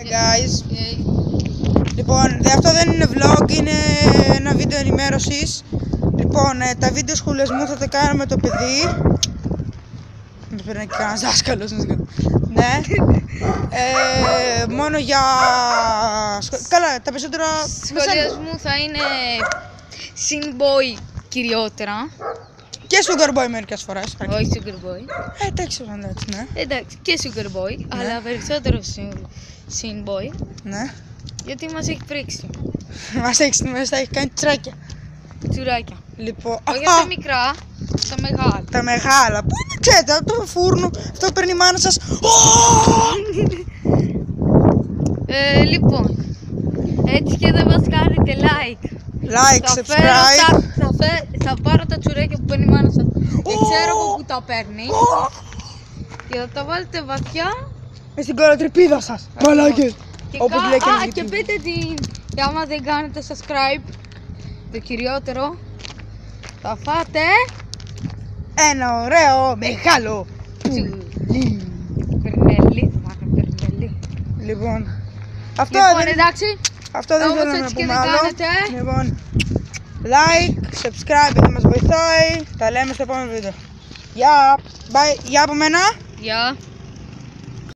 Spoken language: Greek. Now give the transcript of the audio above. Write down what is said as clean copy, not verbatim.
Hey guys. Λοιπόν, αυτό δεν είναι vlog, είναι ένα βίντεο ενημέρωσης. Λοιπόν, τα βίντεο σχολιασμού θα τα κάνω με το παιδί. Δεν το παίρνει και κανένας δάσκαλος. Ναι. Μόνο για... Καλά, τα περισσότερα... Σχολιασμού θα είναι Synboy κυριότερα. Και Sugar Boy μερικές φορές. Όχι Sugar Boy. Εντάξει, ναι. Εντάξει, και Sugar Boy, αλλά περισσότερο Synboy. Ναι. Γιατί μας έχει πρίξει. Μας έχει κάνει τσουράκια. Τσουράκια. Λοιπόν, όχι τα μικρά, τα μεγάλα. Τα μεγάλα. Πού είναι, ξέρετε, από το φούρνο, αυτό που παίρνει η μάνα σας. Λοιπόν, έτσι και δεν μας κάνετε like. Like, subscribe. Θα πάρω τα τσουρέκια που παίρνει η μάνα σας. Δεν ξέρω από πού τα παίρνει. Και θα τα βάλετε βαθιά. Μες στην κολοτρυπίδα σας. Μαλάκες. Όπως λέει και ένα και πείτε τι, άμα δεν κάνετε subscribe, το κυριότερο, θα φάτε ένα ωραίο μεγάλο περνελί. Θα φάτε περνελί. Λοιπόν, αυτό Λοιπόν, δεν, εντάξει, αυτό δεν θέλω να έτσι και πούμε δεν άλλο. κάνετε. Λοιπόν, like, subscribe, θα μας βοηθάει. Τα λέμε στο επόμενο βίντεο. Γεια, bye, γεια από μένα. Γεια.